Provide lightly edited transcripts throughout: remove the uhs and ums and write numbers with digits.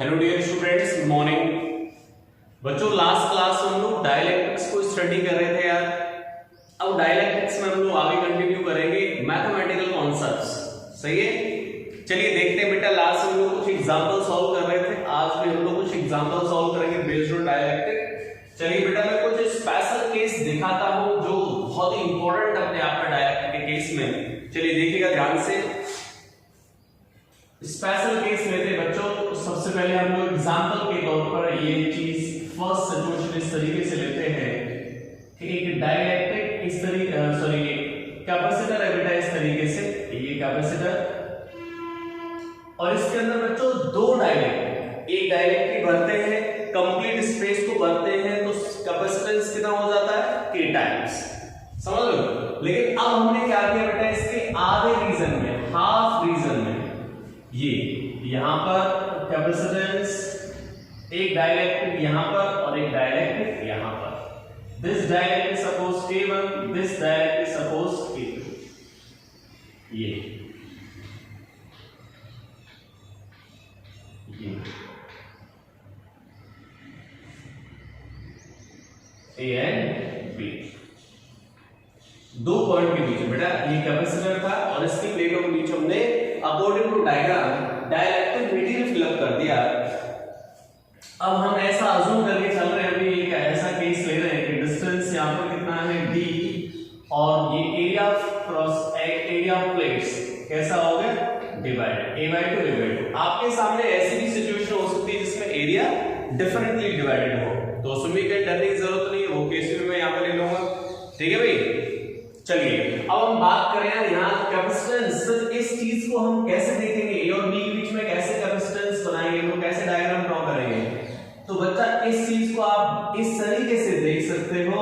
Hello dear students, good morning. बच्चों, last class में हम लोग डायलैक्टिक्स को स्टडी कर रहे थे यार। अब डायलैक्टिक्स में हम लोग आगे कंटिन्यू करेंगे मैथमेटिकल कॉन्सेप्ट्स। सही है, चलिए देखते हैं बेटा। लास्ट में हम लोग कुछ एग्जांपल सॉल्व कर रहे थे, आज भी हम लोग कुछ एग्जांपल सॉल्व करेंगे बेस्ड ऑन डायलैक्टिक। चलिए बेटा, मैं कुछ स्पेशल केस दिखाता हूं जो बहुत ही इंपॉर्टेंट अपने आप में डायलैक्टिक के केस में। चलिए देखिएगा ध्यान से। स्पेशल केस लेते बच्चों, तो सबसे पहले हम लोग एग्जांपल के तौर पर ये चीज फर्स्ट सिचुएशन इस तरीके से लेते हैं कि एक डाइलेक्ट्रिक इस तरीके कैपेसिटर है बेटा, इस तरीके से ये कैपेसिटर, और इसके अंदर बच्चों दो डाइलेक्ट्रिक, एक डाइलेक्ट्रिक भरते हैं, कंप्लीट स्पेस को भरते हैं, तो कैपेसिटेंस कितना हो जाता है k टाइम्स। समझ लो। लेकिन अब हमने क्या किया बेटा, इसके आधे रीजन में, हाफ रीजन में, ये यहां पर कैपेसिटेंस, एक डाइलेक्ट्रिक यहां पर और एक डाइलेक्ट्रिक यहां पर। This dielectric suppose K1, this dielectric suppose K2। ये A एंड B, दो पॉइंट के बीच बेटा ये कैपेसिटर था और इसकी प्लेटों के बीच हमने according to diagram dielectric material fill up कर दिया। अब हम ऐसा अज्यूम करके चल रहे हैं, अभी एक ऐसा केस ले रहे हैं कि डिस्टेंस यहां पर कितना है d, और ये एरिया ऑफ प्लेट्स कैसा हो गया, डिवाइड a/2 आपके सामने ऐसी भी सिचुएशन हो सकती है जिसमें एरिया डिफरेंटली डिवाइडेड हो, तो उसमें भी कहीं डरने की जरूरत नहीं है, वो केस भी मैं यहां पर ले लूंगा। ठीक है भाई। चलिए अब हम बात करें यहाँ कैपेसिटेंस, इस चीज को हम कैसे देखेंगे, ए और बी के बीच में कैसे कैपेसिटेंस बनाएंगे, तो कैसे डायग्राम ड्रॉ करेंगे। तो बच्चा इस चीज को आप इस तरीके से देख सकते हो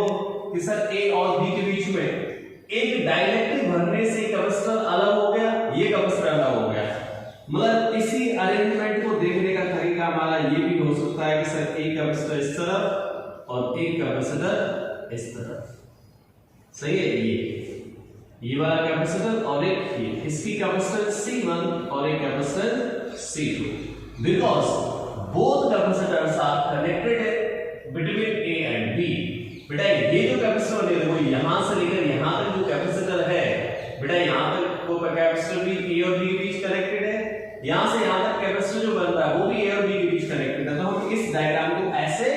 कि सर ए और बी के बीच में एक डाइलेक्ट्रिक भरने से कैपेसिटर अलग हो गया, ये कैपेसिटर अलग हो गया। मतलब इसी अरेंजमेंट को देखने का तरीका हमारा ये भी हो सकता है कि सर एक कैपेसिटर इस तरफ और एक कैपेसिटर इस तरफ। सही है, ये वाला कैपेसिटर और एक ये, इसकी कैपेसिटर C1 और एक capacitor C2, because both capacitors are connected between A and B। बेटा ये जो कैपेसिटर है वो यहां से लेकर यहां तक जो कैपेसिटर है बेटा, यहां तक वो कैपेसिटर भी A और B के बीच कनेक्टेड है, यहां से यहां तक कैपेसिटर जो बनता है वो भी A और B के बीच कनेक्टेड है। तो हम इस डायग्राम को ऐसे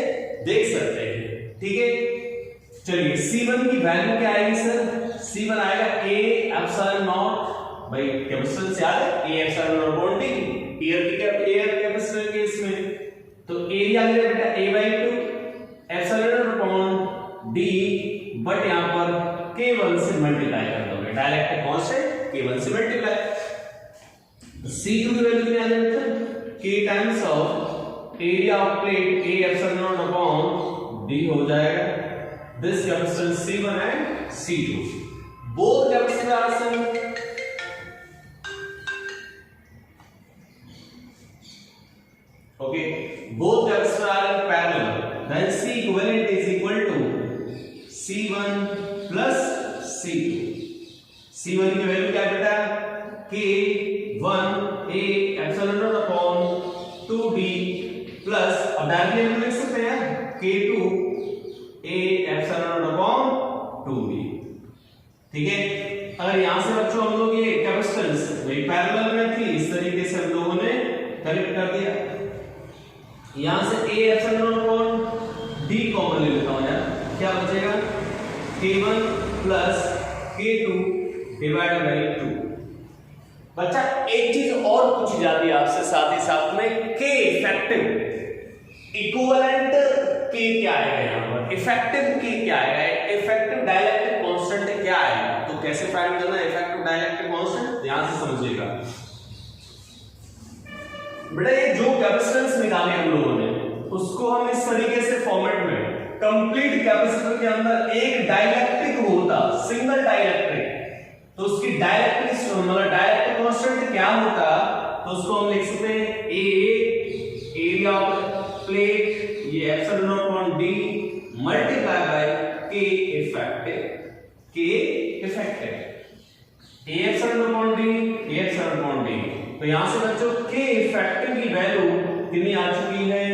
देख सकते हैं। ठीक है, चलिए C1 की वैल्यू क्या आएगी सर, C1 आएगा A एप्सिलॉन नॉट, भाई कैपेसिटेंस याद है A epsilon not upon D, air capacitor के इसमें, तो एरिया ले बेटा A/2 epsilon not upon D, but यहां पर K1 से मल्टीप्लाई कर दोगे, डायलेक्ट्रिक कांस्टेंट K1 से मल्टीप्लाई। C2 की वैल्यू क्या आ जाएगी, K times of area of plate A epsilon not upon D हो जाएगा। This capacitance C1 and C2, both capacitors are same. Okay, both capacitors are in parallel. Then C equivalent is equal to C1 plus C2. C1 की value क्या बेटा, K1 A epsilon naught upon 2D plus, अब directly हम लिख सकते हैं K2 A epsilon not upon 2B। ठीक है, अगर यहां से बच्चों हम लोग ये कैपेसिटेंस वही पैरेलल में थी, इस तरीके से हम लोगों ने कनेक्ट कर दिया। यहां से A epsilon not upon D common ले लेता हूं यार, क्या बचेगा K1 plus K2 divide by 2। बच्चा एक चीज और पूछी जाती है आपसे साथ ही साथ में, K इफेक्टिव इक्विवेलेंट K क्या आएगा यहां पर, इफेक्टिव K क्या आएगा, इफेक्टिव डाइलेक्ट्रिक कांस्टेंट क्या आएगा। तो कैसे फाइंड करना है इफेक्टिव डाइलेक्ट्रिक कांस्टेंट, ध्यान से समझिएगा बेटा। ये जो कैपेसिटेंस निकाले हम लोगों ने उसको हम इस तरीके से फॉर्मेट में, कंप्लीट कैपेसिटर के अंदर एक डाइलेक्ट्रिक होता, सिंगल डाइलेक्ट्रिक, तो उसकी डाइलेक्ट्रिक मतलब डाइलेक्ट्रिक कांस्टेंट क्या होता, तो उसको हम लिख सकते हैं A एरिया ऑफ प्लेट, ये epsilon not upon D multiply by K effective, K effective, A epsilon not upon D, A epsilon upon D। तो यहां से बच्चों K इफेक्टिव की वैल्यू कितनी आ चुकी है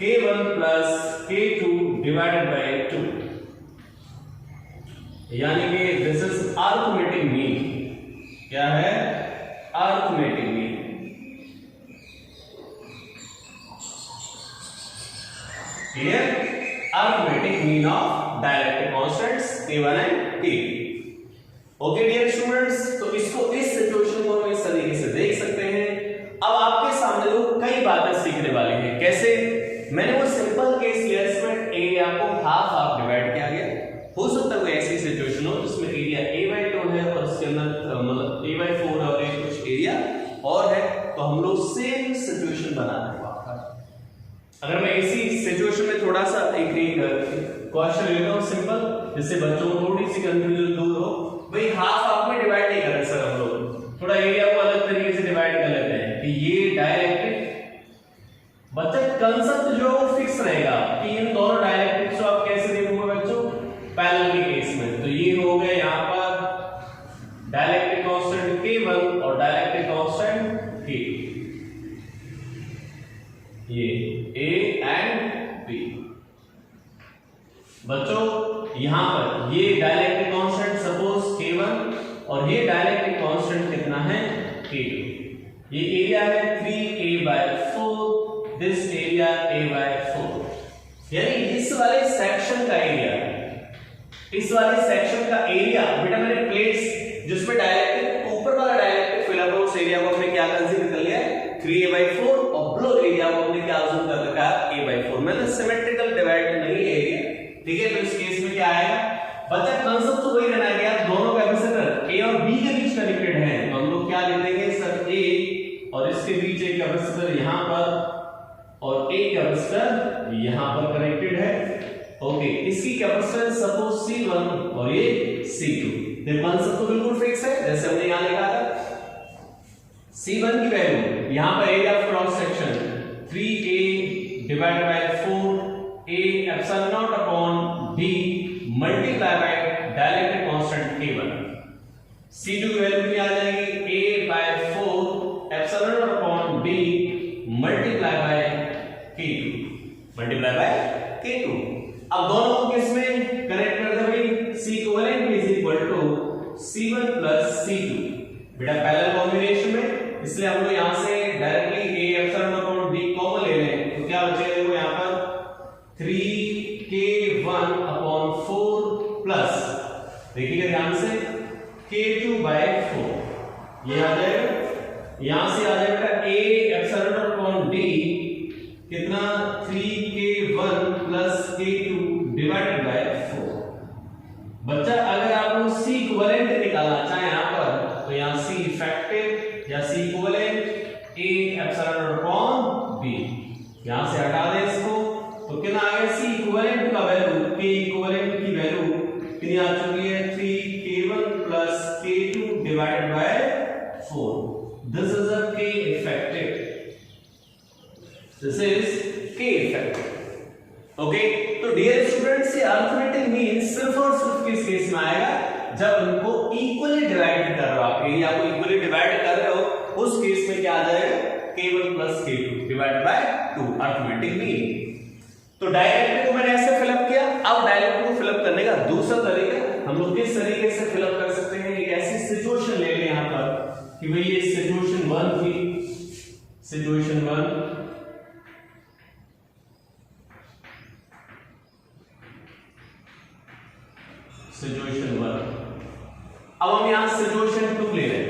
K1 plus K2 divided by 2, यानी कि दिस इज अरिथमेटिक मीन। क्या है? Arithmetic mean. Clear? Arithmetic mean of dielectric constants K1 and K2। Okay dear students, तो इसको इस सिचुएशन को हम इस तरीके से देख सकते हैं। अब आपके सामने लोग कई बातें सीखने वाले हैं। कैसे? मैंने वो सिंपल केस लिया, इसमें एरिया को हाफ हाफ डिवाइड किया गया। हो सकता है कोई ऐसी सिचुएशन हो जिसमें एरिया a/2 है और इसके अंदर मतलब a/4 है और कुछ एरिया और है, तो हम लोग सेम सिचुएशन बनाते हैं। अगर मैं इसी सिचुएशन में थोड़ा सा एक क्वेश्चन लेता हूं सिंपल, जिससे बच्चों को थोड़ी सी कंफ्यूजन दूर हो। भाई हाफ हाफ में डिवाइड नहीं कर रहे सर, हम लोग थोड़ा एरिया को अलग तरीके से डिवाइड कर लेते हैं कि ये डायलेक्ट्रिक, बच्चा कंसेप्ट जो फिक्स रहेगा कि इन दोनों डायलेक्ट्रिक्स को आप कैसे देखोगे बच्चों, पैरेलल के केस में। तो ये हो गए यहां पर डायलेक्ट्रिक कांस्टेंट K1 और डायलेक्ट्रिक कांस्टेंट K2, ये A एंड B। बच्चों यहां पर ये डायलेक्ट्रिक कांस्टेंट सपोज K1 और ये डायलेक्ट्रिक कांस्टेंट कितना है K2। ये एरिया है 3a/4, दिस एरिया a/4, यानी इस वाले सेक्शन का एरिया, इस वाले सेक्शन का एरिया बेटा मैंने प्लेट्स जिसमें डायलेक्ट्रिक ऊपर वाला डायलेक्ट्रिक फिलर उस एरिया को हमने क्या कंसीडर कर लिया है 3a/4 और बिलो एरिया को हमने क्या अज्यूम कर रखा है a/4। मतलब सिमेट्रिकल डिवाइड नहीं है एरिया, ठीक है। तो इस केस में क्या आएगा बच्चा, कंसेप्ट तो वही रहना गया, दोनों कैपेसिटर A और B के बीच कनेक्टेड हैं, तो हम लोग क्या लिख देंगे सर A और इसके बीच एक कैपेसिटर यहां पर और एक कैपेसिटर यहां पर कनेक्टेड है। ओके, इसकी कैपेसिटेंस सपोज C1 और ये C2। ये कंसेप्ट तो बिल्कुल फिक्स है, जैसे हमने यहां लिखा था। C1 की वैल्यू यहां पर area of cross section 3a/4 A epsilon naught upon B multiply by dielectric constant K1। C2 की वैल्यू क्या आ जाएगी a/4 epsilon naught upon B multiply by K2, multiply by K2। अब दोनों को किस में कनेक्ट कर दे भाई, C equivalent is equal to C1 plus C2 बेटा पैरेलल कॉम्बिनेशन में, इसलिए हम लोग यहां से directly a epsilon upon B common ले लें, तो क्या बचेगा देखो यहां पर 3k1 upon 4 प्लस देखिएगा ध्यान से k2/4, ये आ जाएगा, यहां से आ जाएगा a epsilon upon b कितना 3k1 plus k2 divided by 4। बच्चा अगर आप लोग C इक्विवेलेंट निकालना चाहें यहां पर, तो यहां C इफेक्टिव या C equivalent a epsilon upon b, यहां से हटा दें इसको, तो कितना आ गया C इक्विवेलेंट का वैल्यू, K इक्विवेलेंट की वैल्यू कितनी आ चुकी है 3k1 plus k2 divided by 4। This is a K effective, this is K effective. Okay, तो डियर स्टूडेंट्स ये अरिथमेटिक मीन सिर्फ और सिर्फ किस केस में आएगा, जब उनको इक्वली डिवाइड कर रहे हो, आप एरिया को इक्वली डिवाइड कर रहे हो, उस केस में क्या आ जाएगा K1 plus K2 divided by 2 arithmetic mean. तो डायलेक्ट्रिक को मैंने ऐसे फिलअप किया। अब डायलेक्ट्रिक को फिलअप करने का दूसरा तरीका हम लोग किस तरीके से फिलअप कर सकते हैं, एक ऐसी सिचुएशन ले लें यहां पर कि भाई ये सिचुएशन 1 थी, सिचुएशन 1 सिचुएशन 1। अब हम यहां सिचुएशन 2 ले रहे हैं।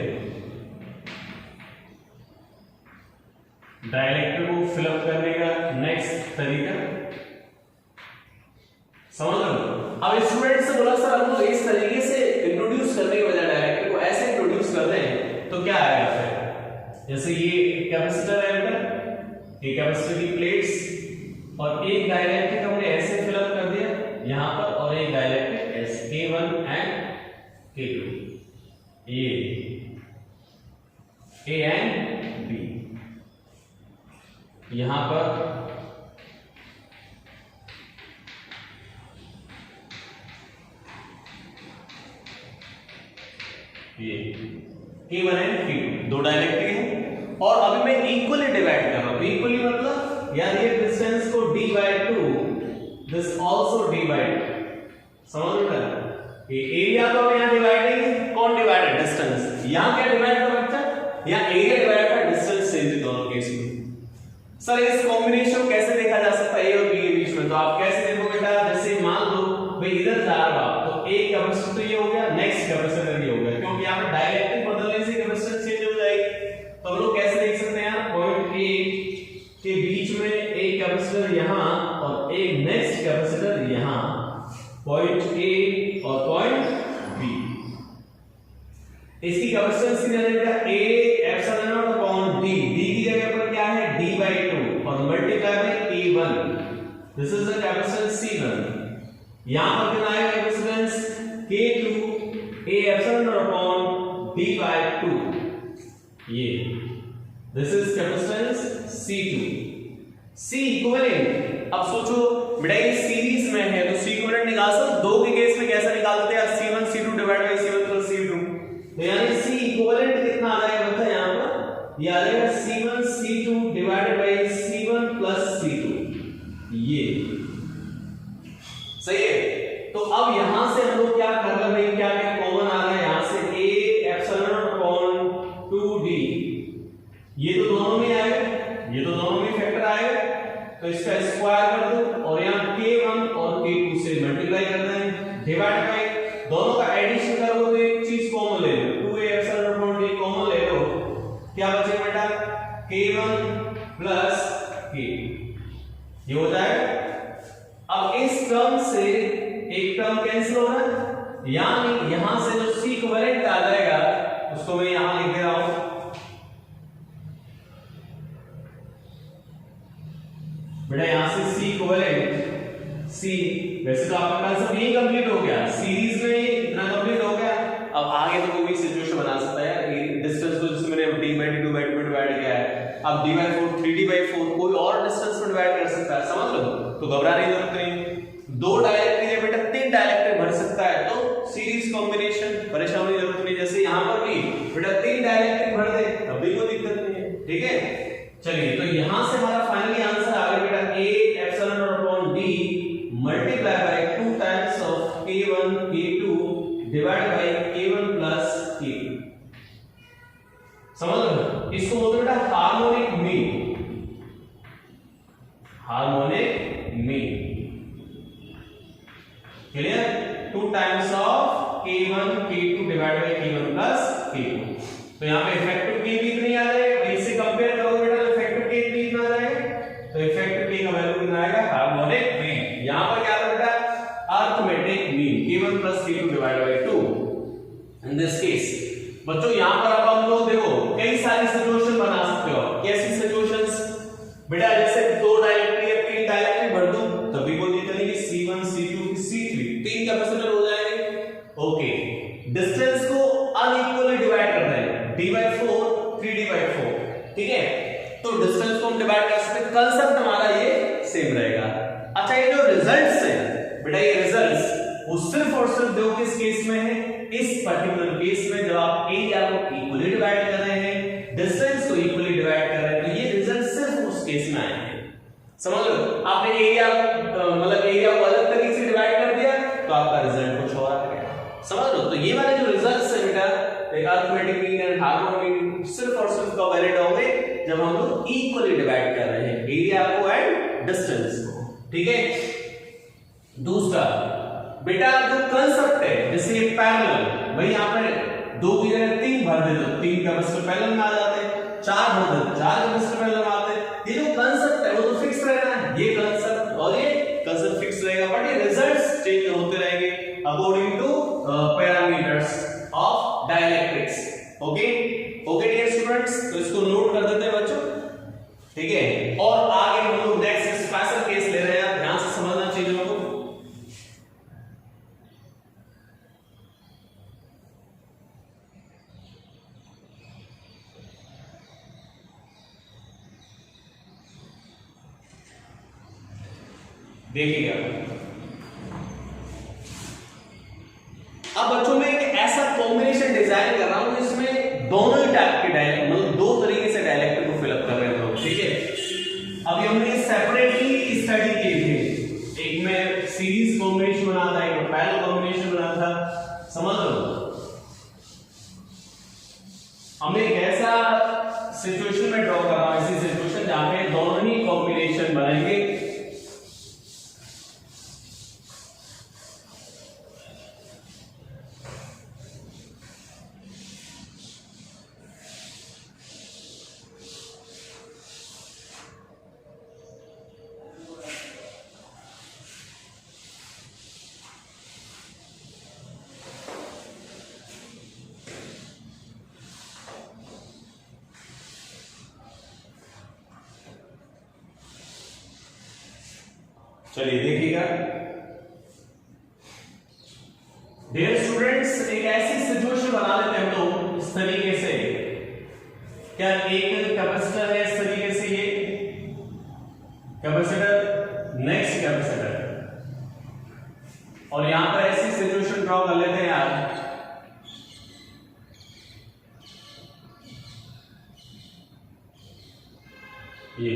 डायलेक्ट्रिक को फिलअप करने का नेक्स्ट तरीका समझ लो। अब स्टूडेंट से बोला सर हम लोग इस तरीके से इंट्रोड्यूस करने के बजाय डायलेक्ट्रिक को ऐसे इंट्रोड्यूस करते हैं तो क्या आएगा फिर, जैसे ये कैपेसिटर है बेटा, ये कैपेसिटर की प्लेट्स और एक डायलेक्ट्रिक हमने ऐसे फिलअप कर दिया यहां पर और एक डायलेक्ट्रिक ऐसे K1 एंड K2, ये A एंड B, यहां पर ये K1 एंड K2 दो डायलेक्ट्रिक हैं और अभी मैं इक्वली डिवाइड कर रहा हूं। इक्वली मतलब सर इस कॉम्बिनेशन कैसे देखा जा सकता है ए और बी के बीच में? तो आप कैसे देखो बेटा, जैसे मान लो भाई इधर जा रहा तो एक कैपेसिटर तो ये हो गया, नेक्स्ट कैपेसिटर ये हो गया, क्योंकि यहाँ पे डायरेक्टिव बदलने से कैपेसिटेंस चेंज हो जाएगी। तो हम लोग कैसे देख सकते हैं, पॉइंट ए के बीच में एक कैपेसिटर यहाँ और एक नेक्स्ट कैपेसिटर यहाँ, पॉइंट ए और पॉइंट बी। इसकी कैपेसिटेंस कितनी है बेटा, a epsilon not upon d, d की जगह पर क्या है d/2 और multiply by k1, this is the capacitance C1। यहां पर कितना आएगा capacitance k2 a epsilon not upon d/2, ये this is capacitance C2। C equivalent, अब सोचो बेटा ये सीरीज में है तो C इक्विवेलेंट निकाल सकते, दो के केस में कैसा निकालते हैं, C1 C2 divide by C1 plus C2, तो यानी C इक्विवेलेंट कितना आ जाएगा बता, यहां पर ये आ जाएगा C1 C2 divided by C1 plus C2, ये सही है। तो अब यहां से हम लोग क्या कर रहे हैं, क्या क्या कॉमन आ रहा है, यहां से a epsilon not upon 2d, ये तो दोनों में आएगा, ये तो दोनों में फैक्टर आएगा, तो इसका स्क्वायर कर दो और यहां k1 और k2 से मल्टीप्लाई कर दें, डिवाइड बाय, दोनों का एडिशन करो तो एक चीज कॉमन ले लो, 2a epsilon not upon d common ले लो, क्या बचेगा बेटा k1 प्लस k, ये हो जाएगा। अब इस टर्म से एक टर्म कैंसिल हो रहा है, यानी यहां से जो C इक्विवेलेंट आ जाएगा उसको मैं यहां लिख दे रहा हूं, बेटा यहां से C इक्विवेलेंट, C वैसे तो आपका कांसेप्ट यही कंप्लीट हो गया, सीरीज में इतना कंप्लीट हो गया। अब आगे तो कोई भी सिचुएशन बना सकता है, डिस्टेंस को जिसमें मैंने d/2 by 2 में डिवाइड किया है, अब d/4 3d/4 कोई और डिस्टेंस में डिवाइड कर सकता है, समझ लो, तो घबराने की जरूरत नहीं। दो डायलेक्ट्रिक है बेटा, तीन डायलेक्ट्रिक भर सकता है, तो सीरीज कॉम्बिनेशन, परेशान होने की जरूरत नहीं, जैसे यहां पर भी बेटा तीन डायलेक्ट्रिक भर दे तब भी कोई दिक्कत नहीं है, ठीक है। चलिए तो यहां से हमारा फाइनली आंसर आ गया बेटा a epsilon not upon d multiply by 2 times of k1 k2 divide by k1 plus k2, समझ लो, इसको बोलते हैं बेटा harmonic mean, harmonic mean, clear, 2 times of k1 k2 divide by k1 plus k2, तो यहां पे इफेक्टिव k भी इतनी आ जाएगा, इससे कंपेयर करोगे बेटा तो इफेक्टिव k भी इतना आ जाएगा, तो इफेक्टिव k का वैल्यू कितना आएगा, हार्मोनिक मीन। यहां पर क्या था बेटा, arithmetic mean k1 plus k2 divide by 2। In this case बच्चों यहां पर अब हम लोग देखो कई सारी सिचुएशन बना सकते हो, कैसी सिचुएशंस बेटा, जैसे दो डायलेक्ट्रिक या तीन डायलेक्ट्रिक भर दूं तभी कोई दिक्कत नहीं, C1 C2 C3 तीन कैपेसिटर हो जाएंगे, ओके। डिस्टेंस को अनइक्वली डिवाइड कर रहे हैं, d/4 3d/4, ठीक है, तो डिस्टेंस को हम डिवाइड कर सकते हैं, कांसेप्ट हमारा ये सेम रहेगा। अच्छा ये जो रिजल्ट्स है बेटा, ये रिजल्ट्स वो सिर्फ और सिर्फ दो किस केस में है, इस पर्टिकुलर केस में जब आप एरिया को इक्वली डिवाइड कर रहे हैं, डिस्टेंस को इक्वली डिवाइड कर रहे हैं, तो ये रिजल्ट सिर्फ उस केस में आएंगे, समझ लो। आपने एरिया मतलब एरिया को अलग तरीके से डिवाइड कर दिया तो आपका रिजल्ट कुछ और आ गया, समझ लो। तो ये वाले जो रिजल्ट्स है बेटा, arithmetic mean and harmonic mean सिर्फ और सिर्फ कब वैलिड होंगे, जब हम लोग इक्वली डिवाइड कर रहे हैं एरिया को एंड डिस्टेंस को, ठीक है। दूसरा बेटा जो कांसेप्ट है, जैसे ये पैरेलल, भाई यहां पर दो की जगह तीन भर दे दो, तीन कैपेसिटर पैरेलल में आ जाते हैं, चार भर दे दो, चार कैपेसिटर पैरेलल में आते हैं, ये जो कांसेप्ट है वो तो फिक्स रहना है, ये कांसेप्ट और ये कांसेप्ट फिक्स रहेगा, बट ये रिजल्ट्स चेंज होते रहेंगे according to parameters of dielectrics, okay okay dear students, तो इसको नोट कर देते हैं बच्चों, ठीक है। और आगे हम लोग नेक्स्ट स्पेशल केस ले रहे हैं, ध्यान से समझना चीजों को। देखिएगा अब बच्चों में एक ऐसा कॉम्बिनेशन डिजाइन कर रहा हूं जिसमें दोनों ही टाइप के डायलेक्ट, मतलब दो तरीके से डायलेक्ट को फिल अप कर रहे हैं लोग, ठीक है। अभी हमने सेपरेटली स्टडी किए थे, एक में सीरीज कॉम्बिनेशन बना था, एक में पैरेलल कॉम्बिनेशन बना था, समझ लो। हमने एक ऐसा सिचुएशन में ड्रॉ कर रहा हूं, ऐसी सिचुएशन जहां पे दोनों ही चलिए देखिएगा डियर स्टूडेंट्स, एक ऐसी सिचुएशन बना लेते हैं हम लोग इस तरीके से, क्या एक कैपेसिटर है इस तरीके से, ये कैपेसिटर, नेक्स्ट कैपेसिटर, और यहां पर ऐसी सिचुएशन ड्रॉ कर लेते हैं यार, ये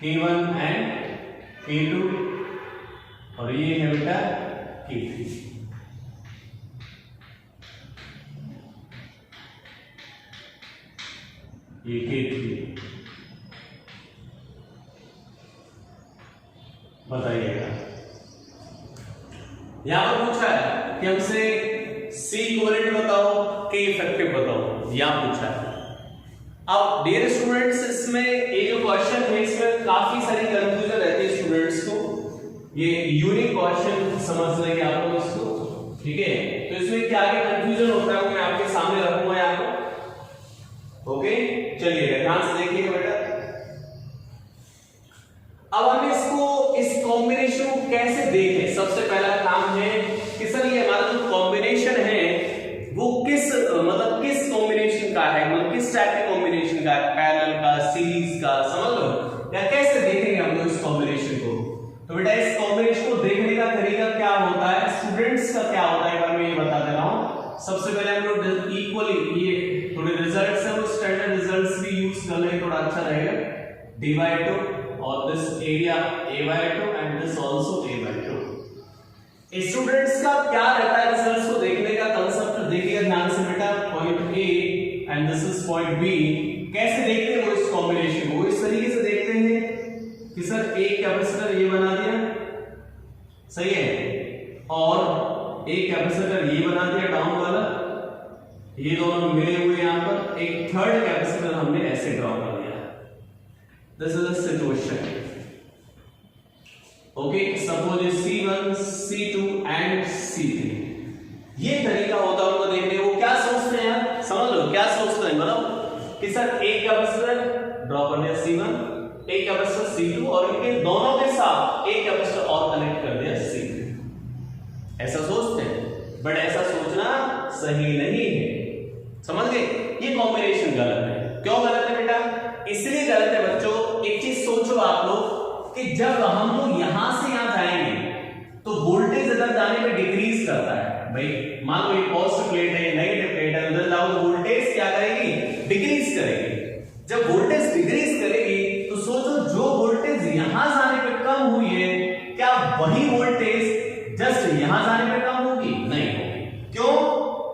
K1 एंड K2 और ये है बेटा K3। ये K3 बताइएगा। यहां पर पूछा है कि हमसे C इक्विवेलेंट बताओ, K इफेक्टिव बताओ, यहां पूछा है। अब डियर स्टूडेंट्स, इसमें ये जो क्वेश्चन है इसमें काफी सारी कंफ्यूजन रहती है स्टूडेंट्स को, ये यूनिक क्वेश्चन समझ लेंगे आप लोग इसको, ठीक है। तो इसमें क्या क्या कंफ्यूजन होता है वो मैं आपके सामने रखूंगा यहाँ पर, ओके। चलिए ध्यान से देखिएगा बेटा। अब हम इसको, इस कॉम्बिनेशन को कैसे देखें, सबसे पहला काम है कि सर ये हमारा जो कॉम्बिनेशन है वो किस मतलब किस कॉम्बिनेशन का है, मतलब किस टाइप के कॉम्बिनेशन का है, पैरेलल का, सीरीज का, समझ लो, या कैसे देखेंगे हम लोग इस कॉम्बिनेशन को। तो बेटा इस कॉम्बिनेशन को देखने का तरीका क्या होता है, स्टूडेंट्स का क्या होता है, एक बार मैं ये बता दे रहा हूं। सबसे पहले हम लोग इक्वली ये थोड़े रिजल्ट्स है वो स्टैंडर्ड रिजल्ट्स भी यूज कर लें, थोड़ा अच्छा रहेगा। d/2 और this area a/2 and this also a/2। Students का क्या रहता है रिजल्ट्स को देखने का कंसेप्ट, देखिएगा ध्यान से बेटा। Point A and this is point B, कैसे देखते हैं वो इस कॉम्बिनेशन को, इस तरीके से देखते हैं कि सर एक कैपेसिटर ये बना दिया, सही है, और एक कैपेसिटर ये बना दिया डाउन वाला, ये दोनों मिले हुए यहां पर, एक थर्ड कैपेसिटर हमने ऐसे ड्रॉ कर दिया। This is the situation, okay. Suppose C1, C2 and C3, ये तरीका होता है उनको देखने। वो क्या सोचते हैं यार, समझ लो क्या सोचते हैं, मतलब कि सर एक कैपेसिटर ड्रॉ कर दिया C1, एक कैपेसिटर C2 और इनके दोनों के साथ एक कैपेसिटर और कनेक्ट कर दिया C3, ऐसा सोचते हैं। बट ऐसा सोचना सही नहीं है, समझ गए। ये कॉम्बिनेशन गलत है। क्यों गलत है बेटा, इसलिए गलत है बच्चों, एक चीज सोचो आप लोग कि जब हम लोग यहां से यहां जाएंगे तो वोल्टेज इधर जाने पे डिक्रीज करता है। भाई मान लो ये पॉजिटिव प्लेट है, नेगेटिव प्लेट है, उधर जाओ तो वोल्टेज क्या करेगी, डिक्रीज करेगी। जब वोल्टेज डिक्रीज करेगी तो सोचो जो वोल्टेज यहां जाने पे कम हुई है, क्या वही वोल्टेज जस्ट यहां जाने पे कम होगी, नहीं होगी। क्यों,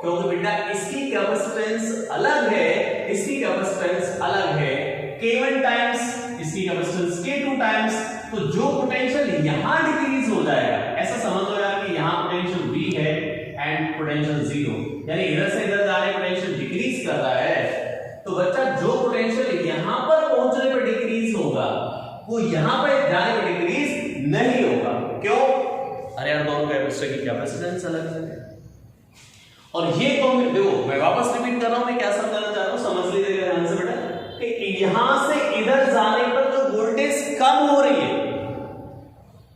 क्योंकि बेटा इसकी कैपेसिटेंस अलग है, इसकी कैपेसिटेंस अलग है, K1 टाइम्स इसकी कैपेसिटेंस K2 टाइम्स, तो जो पोटेंशियल यहां डिक्रीज हो जाएगा, ऐसा समझ लो यार कि यहां पोटेंशियल V है एंड पोटेंशियल 0, यानी इधर से इधर जाने पोटेंशियल डिक्रीज कर रहा है, तो बच्चा जो पोटेंशियल यहां पर पहुंचने पर डिक्रीज होगा वो यहां पर जाने पर डिक्रीज नहीं होगा। क्यों, अरे यार दोनों कैपेसिटर की कैपेसिटेंस अलग है। और ये देखो मैं वापस रिपीट कर रहा हूं, मैं क्या समझाना चाह रहा हूं, समझ लीजिएगा ध्यान से बेटा कि यहां से इधर जाने पर जो वोल्टेज कम हो रही है,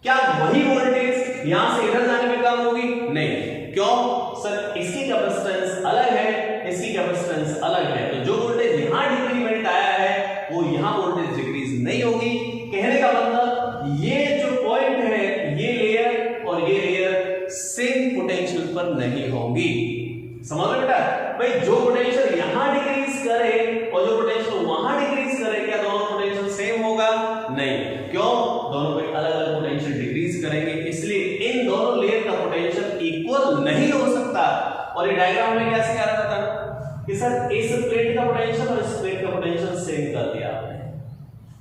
क्या वही वोल्टेज यहां से इधर जाने में कम होगी, नहीं। क्यों, सर इसकी कैपेसिटेंस अलग है, इसकी कैपेसिटेंस अलग है, तो जो वोल्टेज यहां डिक्रीमेंट आया है वो यहां वोल्टेज डिक्रीज नहीं होगी। कहने का मतलब ये जो पॉइंट है, ये लेयर और ये लेयर सेम पोटेंशियल पर नहीं होंगी, समझ लो बेटा। भाई जो पोटेंशियल यहां डिक्रीज करे और जो पोटेंशियल वहां डिक्रीज करे, क्या दोनों पोटेंशियल सेम होगा, नहीं। क्यों, दोनों पे अलग अलग पोटेंशियल डिक्रीज करेंगे, इसलिए इन दोनों लेयर का पोटेंशियल इक्वल नहीं हो सकता। और ये डायग्राम में क्या सिखा रहा था कि सर इस प्लेट का पोटेंशियल और इस प्लेट का पोटेंशियल सेम कर दिया आपने,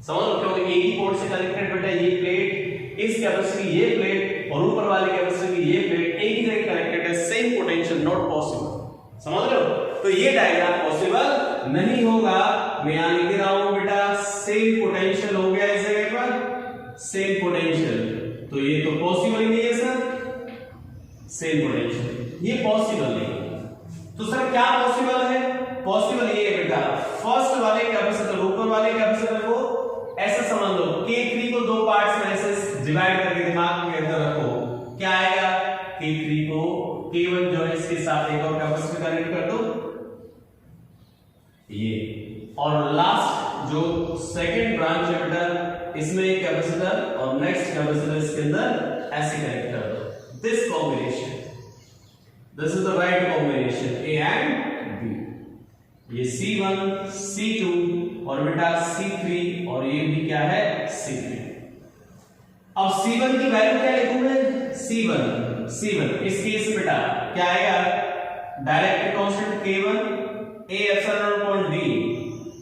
समझ लो, क्योंकि एक ही पोर्ट से कनेक्टेड बेटा ये प्लेट, इस कैपेसिटर की ये प्लेट और ऊपर वाले कैपेसिटर की ये प्लेट एक ही जगह कनेक्टेड है, सेम पोटेंशियल, नॉट पॉसिबल, समझ लो। तो ये डायग्राम पॉसिबल नहीं होगा। मैं यहां लिख रहा हूं बेटा सेम पोटेंशियल हो गया इस जगह पर, सेम पोटेंशियल, तो ये तो पॉसिबल ही नहीं है सर, सेम पोटेंशियल ये पॉसिबल नहीं। तो सर क्या पॉसिबल है, पॉसिबल ये है बेटा, फर्स्ट वाले कैपेसिटर ऊपर वाले कैपेसिटर को ऐसा समझ लो K3 को दो पार्ट्स में ऐसे डिवाइड करके दिमाग के अंदर रखो, क्या आएगा, K3 को K1 जो है इसके साथ एक और कैपेसिटर कनेक्ट कर दो ये, और लास्ट जो सेकंड ब्रांच है बेटा इसमें एक कैपेसिटर और नेक्स्ट कैपेसिटर इसके अंदर ऐसे कनेक्ट कर दो। This combination, this is the right combination A and B। ये C1 C2 और बेटा C3 और ये भी क्या है C3। अब C1 की वैल्यू क्या लिखूंगा, C1 इस केस में बेटा क्या आएगा, direct constant K1 A epsilon upon D,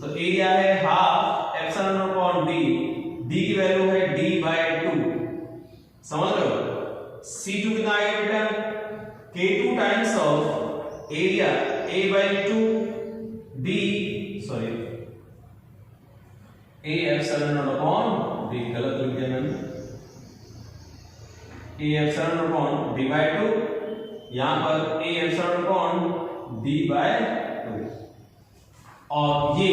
तो एरिया है half epsilon upon D, D की वैल्यू है D/2, समझ लो। C2 कितना आएगा बेटा, K2 times of area A/2 D, sorry A epsilon upon D, गलत लिख दिया मैंने, A एप्सिलॉन अपॉन D/2, यहां पर A एप्सिलॉन अपॉन D/2, और ये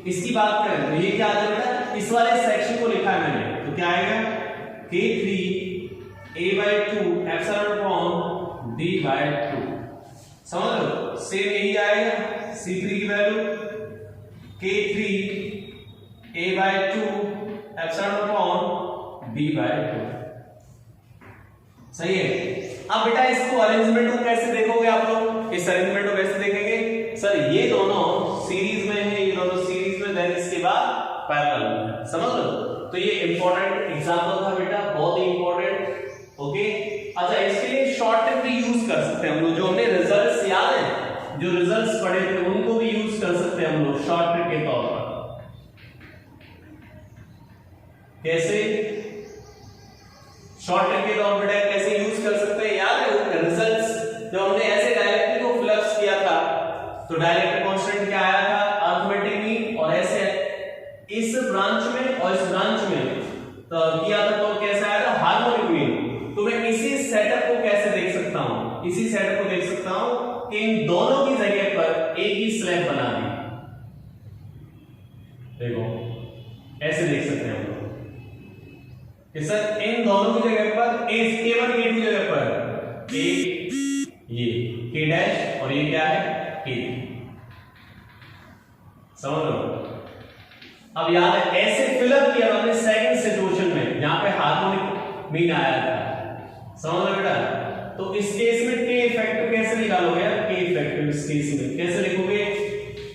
इसकी बात करें तो ये क्या आ जाएगा, इस वाले सेक्शन को लिखा है मैंने, तो क्या आएगा K3 A/2 epsilon upon D/2, समझ लो। सेम यही आएगा C3 की value K3 A/2 epsilon upon D/2, सही है। अब बेटा इसको अरेंजमेंट को कैसे देखोगे आप लोग, इस अरेंजमेंट को कैसे देखेंगे, सर ये दोनों सीरीज में है, ये दोनों सीरीज में, देन इसके बाद पैरेलल में, समझ लो। तो ये इंपॉर्टेंट एग्जांपल था बेटा, बहुत ही इंपॉर्टेंट, ओके। अच्छा इसके लिए शॉर्ट ट्रिक भी यूज कर सकते हैं हम लोग, जो हमने रिजल्ट्स याद है, जो रिजल्ट्स पढ़े थे उनको भी यूज कर सकते हैं हम लोग शॉर्ट ट्रिक के तौर पर। कैसे शॉर्ट ट्रिक के तौर पर कैसे यूज कर सकते हैं, याद है रिजल्ट्स जब हमने ऐसे डायरेक्टली को फ्लक्स किया था तो डायरेक्ट कांस्टेंट क्या आया था, अरिथमेटिक मीन, और ऐसे इस ब्रांच में और इस ब्रांच में तो किया था तो कैसे आया था, हार्मोनिक मीन। तो मैं इसी सेटअप को कैसे देख सकता हूं, इसी सेटअप को देख सकता हूं कि इन दोनों की जगह पर एक ही स्लैब बना दी, देखो ऐसे देख सकते हैं हम लोग कि सर इन दोनों की जगह पर K1 K2 जगह पर एक ये K डैश और ये क्या है K, समझ लो। अब याद है ऐसे फिलअप किया हमने सेकंड सिचुएशन में जहां पे हार्मोनिक मीन आया था, समझ लो बेटा। तो इस केस में K इफेक्टिव कैसे निकालोगे, K इफेक्टिव इस केस में कैसे लिखोगे,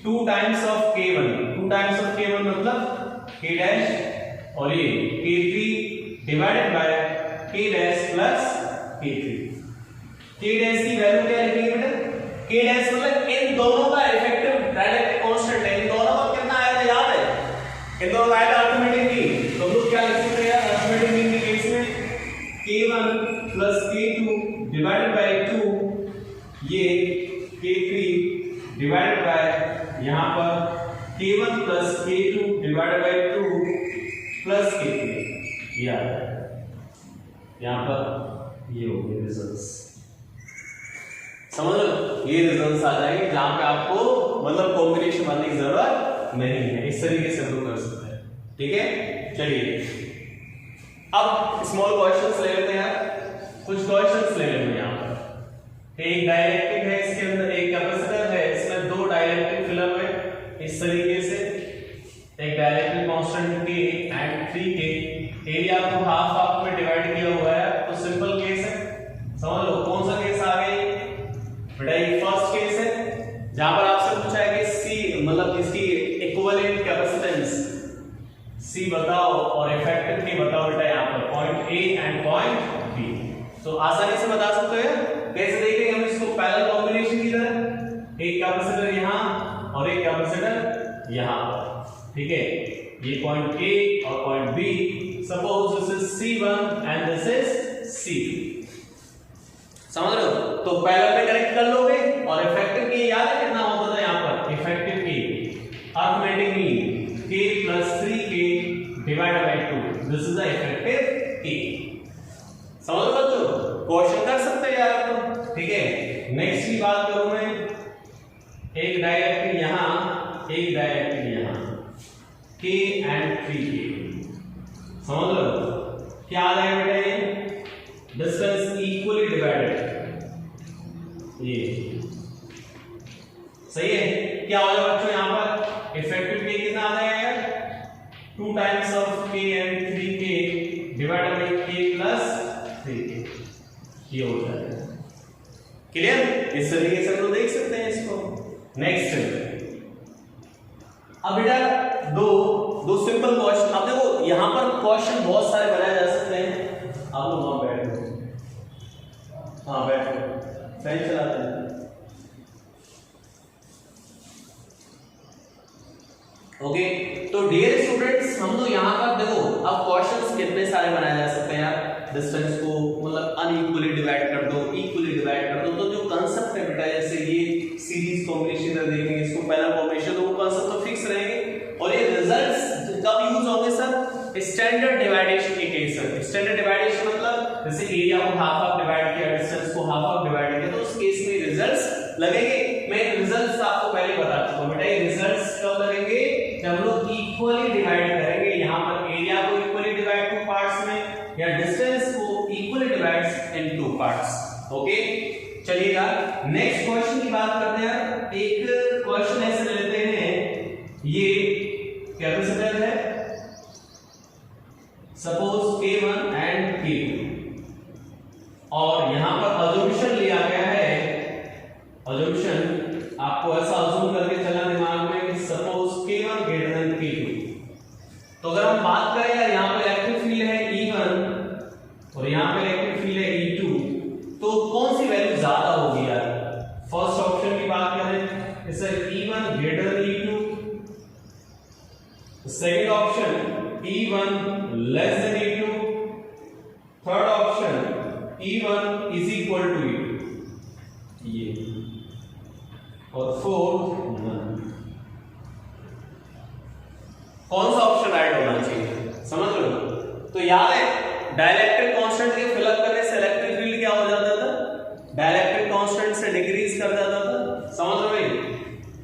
2 times of K1, 2 times of K1 मतलब K डैश और ये K3 divided by K dash plus K3। K dash की वैल्यू क्या लिखेंगे बेटा, K डैश मतलब इन दोनों का इफेक्टिव डायरेक्ट कांस्टेंट है, इन दोनों का कितना आया था याद है, इन दोनों का आया था अरिथमेटिक मीन, तो हम लोग क्या लिख सकते हैं अरिथमेटिक मीन के केस में K1 plus K2 divided by 2, ये K3 डिवाइडेड बाय यहां पर K1 plus K2 divided by 2 plus K3, ये आ रहा है यहां पर, ये हो गए रिजल्ट्स, समझ लो। ये रिजल्ट्स आ जाएंगे जहां पे आपको मतलब कॉम्बिनेशन बनाने की जरूरत नहीं है, इस तरीके से हम कर सकते हैं, ठीक है। चलिए अब स्मॉल क्वेश्चंस ले लेते हैं, कुछ क्वेश्चंस ले लेते हैं। यहां पर एक डाइलेक्ट्रिक है, इसके अंदर एक कैपेसिटर है, इसमें 2 डाइलेक्ट्रिक फिल्म है इस तरीके से, एक dielectric constant K and 3K, area को हाफ हाफ में डिवाइड किया हुआ है, तो सिंपल केस है, समझ लो। कौन सा केस आ गई बेटा, ये फर्स्ट केस है जहां पर आपसे पूछा है कि C मतलब इसकी इक्विवेलेंट कैपेसिटेंस C बताओ और इफेक्टिव K बताओ बेटा, यहां पर point A and point B। तो आसानी से बता सकते हैं, कैसे देखेंगे हम इसको, पैरेलल कॉम्बिनेशन की तरह, एक कैपेसिटर यहां और एक कैपेसिटर यहां पर, ठीक है। ये पॉइंट A और point B, suppose this is C1 and this is C2, समझ रहे हो। तो पैरेलल में कनेक्ट कर लोगे और इफेक्टिव K याद है कितना होता था यहां पर, effective K arithmetic mean K plus 3K divided by 2, this is the effective K, समझ लो बच्चों। क्वेश्चन कर सकते हैं यार, ठीक है। नेक्स्ट की बात करूं मैं, एक डाइलेक्ट्रिक यहाँ, एक डाइलेक्ट्रिक यहाँ, K and 3K। समझ लो क्या आ जाएगा बेटा, ये डिस्टेंस इक्वली डिवाइडेड, ये सही है। क्या हो जाएगा बच्चों यहाँ पर इफेक्टिव K कितना आ जाएगा, 2 times of K and 3K divided by K plus 3K, ये हो जाएगा। क्लियर, इस तरीके से तो देख सकते हैं इसको। नेक्स्ट अब बेटा दो सिंपल क्वेश्चन। अब देखो यहां पर क्वेश्चन बहुत सारे बनाए जा सकते हैं। आप लोग वहां बैठो, हाँ बैठो, फैन चलाते हैं। ओके तो डियर स्टूडेंट्स, हम तो यहाँ पर देखो अब क्वेश्चंस कितने सारे बनाए जा सकते हैं यार। डिस्टेंस को मतलब अनइक्वली डिवाइड कर दो, इक्वली डिवाइड कर दो, तो जो कांसेप्ट है बेटा जैसे ये सीरीज कॉम्बिनेशन देखेंगे, इसको पहला कॉम्बिनेशन, तो वो कांसेप्ट तो फिक्स रहेंगे। और ये रिजल्ट्स कब यूज होंगे सर, स्टैंडर्ड डिवाइडेशन के केस में। स्टैंडर्ड डिवाइडेशन मतलब जैसे एरिया को हाफ हाफ डिवाइड किया, डिस्टेंस को हाफ हाफ डिवाइड किया, तो उस केस में रिजल्ट्स लगेंगे। मैं रिजल्ट्स आपको पहले बता चुका हूं बेटा, ये रिजल्ट्स कब लगेंगे, जब हम लोग इक्वली डिवाइड करेंगे। यहां पर एरिया को इक्वली डिवाइड 2 पार्ट्स में, या डिस्टेंस को इक्वली डिवाइड्स इन 2 पार्ट्स। ओके चलिएगा नेक्स्ट क्वेश्चन की बात करते हैं। एक क्वेश्चन ऐसे लेते हैं, ये कैपेसिटर है, सपोज K1 एंड K2, और यहां पर अजम्पशन लिया गया है। अजम्पशन आपको ऐसा अज्यूम करके चलना दिमाग में कि suppose K1 greater than K2। तो अगर हम बात करें यार, यहां पे इलेक्ट्रिक फील्ड है E1 और यहां पे इलेक्ट्रिक फील्ड है E2, तो कौन सी वैल्यू ज्यादा होगी यार। फर्स्ट ऑप्शन की बात करें, इससे E1 greater than E2, second option E1 less than E2, third option E1 is equal to E2, ये, और फोर्थ नन। कौन सा ऑप्शन राइट होना चाहिए, समझ लो। तो याद है डाइलेक्ट्रिक कांस्टेंट के फिलअप करने से इलेक्ट्रिक फील्ड क्या हो जाता था, डाइलेक्ट्रिक कांस्टेंट से डिक्रीज कर जाता था, समझ लो भाई।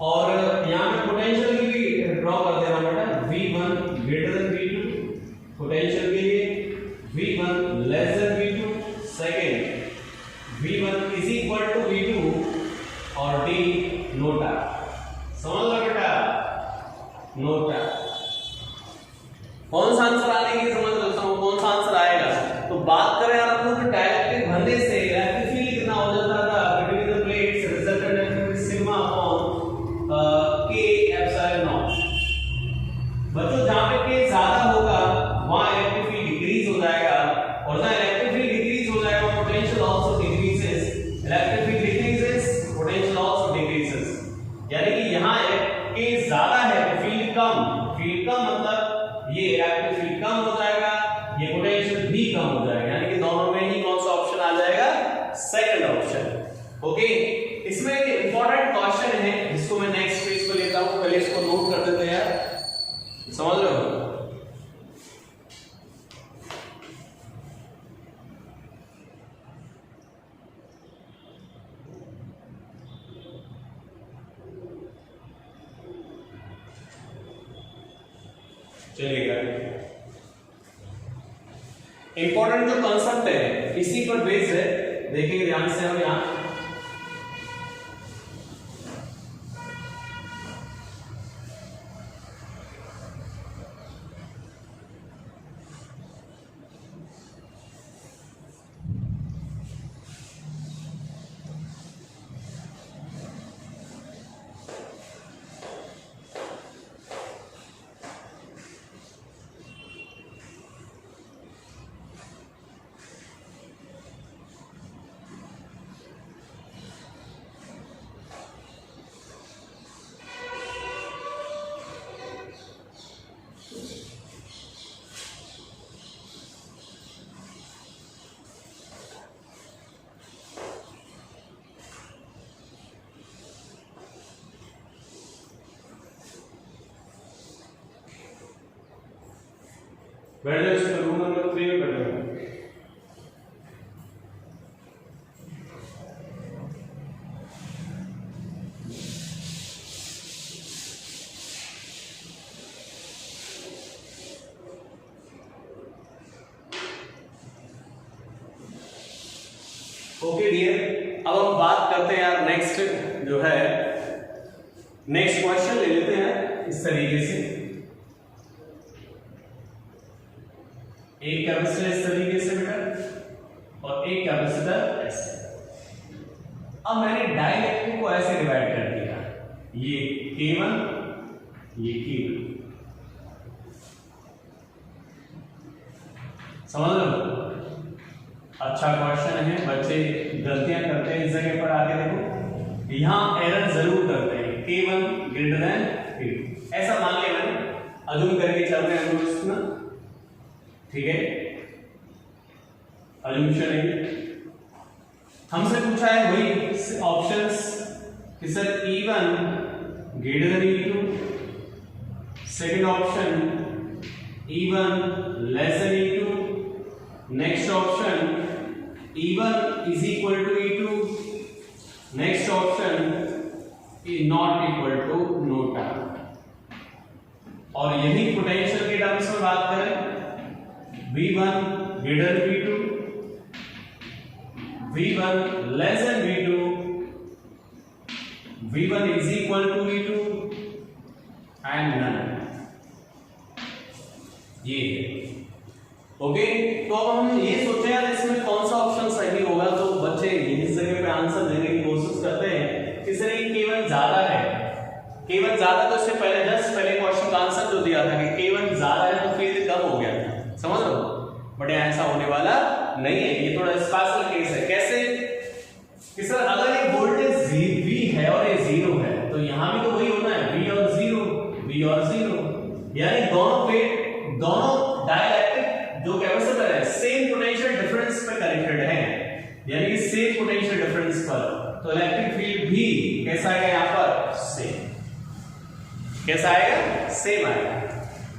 और यहां पे पोटेंशियल की भी ड्रॉ कर देना बेटा, V1 greater than V2 potential के लिए, V1 less than V2 second, V1 is equal to V2 और D नोटा। समझ लो बेटा, नोटा। कौन सा आंसर आने की समझ लेता हूं, कौन सा आंसर आएगा। तो बात करें यार हम लोग डाइलेक्ट्रिक बनने से इलेक्ट्रिक फील्ड कितना हो जाता था between the plates, resultant electric sigma upon K epsilon not. बच्चों जहां पे K ज्यादा होगा वहां इलेक्ट्रिक फील्ड डिक्रीज हो जाएगा, और जहां इलेक्ट्रिक फील्ड डिक्रीज हो जाएगा potential also decreases. Electric field decreases, potential also decreases. यानी कि यहां K ज्यादा है तो फील्ड कम मतलब ये इलेक्ट्रिक फील्ड कम हो जाएगा, ये पोटेंशियल भी कम हो जाएगा। यानी कि दोनों में ही कौन सा ऑप्शन आ जाएगा, सेकंड ऑप्शन। ओके इसमें एक इंपॉर्टेंट क्वेश्चन है जिसको मैं नेक्स्ट पेज पे लेता हूं, पहले इसको नोट कर देते हैं यार, समझ लो। चलिएगा इंपॉर्टेंट जो कॉन्सेप्ट है इसी पर बेस्ड है, देखेंगे ध्यान से हम यहां। बैठ जाओ, इसमें रूम नंबर 3 में बैठ जाओ। करते हैं यार नेक्स्ट जो है नेक्स्ट क्वेश्चन ले लेते हैं इस तरीके से। एक कैपेसिटर इस तरीके से बेटा और एक कैपेसिटर ऐसे। अब मैंने डाइलेक्ट्रिक को ऐसे डिवाइड कर दिया, ये K1 ये K2, समझ लो। अच्छा क्वेश्चन है, बच्चे गलतियां करते हैं इस जगह पर आके, देखो यहां एरर जरूर करते हैं। K1 ग्रेटर देन K2 ऐसा मान लिया मैंने, अजूम करके चल रहे हैं दोस्त ना, ठीक है, अजूमशन है। हमसे पूछा है वही ऑप्शंस कि sir E1 greater than E2, second option E1 less than E2, next option E1 is equal to E2, next option not equal to no term. और यही पोटेंशियल के टर्म्स में बात करें, V1 greater than V2, V1 less than V2, V1 is equal to V2 and none, ये okay. तो अब हम ये सोचे यार इसमें कौन सा ऑप्शन सही होगा, तो बच्चे इस जगह पे आंसर देने की कोशिश करते हैं कि सर ये K1 ज्यादा है, K1 ज्यादा, तो इससे पहले जस्ट पहले क्वेश्चन का आंसर जो दिया था कि K1 ज्यादा है तो फिर कम हो गया, समझ लो। बट ऐसा होने वाला नहीं है, ये थोड़ा स्पेशल केस है। कैसे कि सर अगर ये वोल्टेज V है और ये 0 है तो यहां भी तो वही होना है, V और 0, V और 0, यानी दोनों डाइलेक्ट्रिक जो कैपेसिटर है सेम पोटेंशियल डिफरेंस पे कनेक्टेड है, यानी कि सेम पोटेंशियल डिफरेंस पर, तो इलेक्ट्रिक फील्ड भी कैसा आएगा यहाँ पर, सेम। कैसा आएगा, सेम आएगा।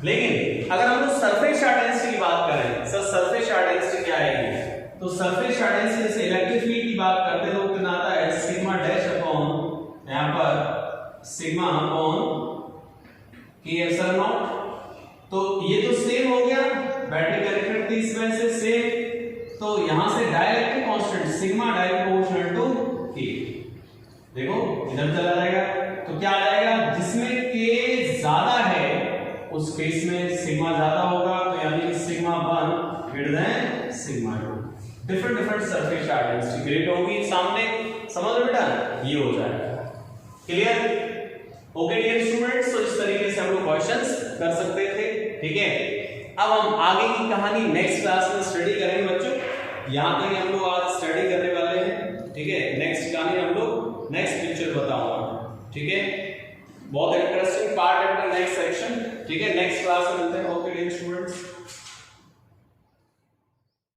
लेकिन अगर हम लोग सरफेस चार्ज डेंसिटी की बात करें, सर सरफेस चार्ज डेंसिटी क्या आएगी, तो सरफेस चार्ज डेंसिटी से इलेक्ट्रिक फील्ड की बात करते हैं तो कितना आता है, सिग्मा डैश अपॉन यहाँ पर sigma upon K epsilon not. तो ये तो सेम हो गया, बैटरी कनेक्टेड थी इसमें से सेम, तो यहां से dielectric constant sigma direct proportional to K, देखो इधर चला जाएगा, तो क्या आ जाएगा, जिसमें K ज्यादा है उस केस में सिग्मा ज्यादा होगा, तो यानी कि sigma 1 greater than sigma 2। Different surface charge density great होगी सामने, समझ लो बेटा, ये हो जाएगा। क्लियर? ओके डियर स्टूडेंट्स, तो इस तरीके से हम लोग क्वेश्चंस कर सकते थे, ठीक है। अब हम आगे की कहानी नेक्स्ट क्लास में स्टडी करेंगे बच्चों, यहाँ तक हम लोग आज स्टडी करने वाले हैं, ठीक है। नेक्स्ट कहानी हम लोग नेक्स्ट लेक्चर बताऊंगा, ठीक है। बहुत इंटरेस्टिंग पार्ट है नेक्स्ट सेक्शन, ठीक है। नेक्स्ट क्लास में मिलते हैं। Okay dear students.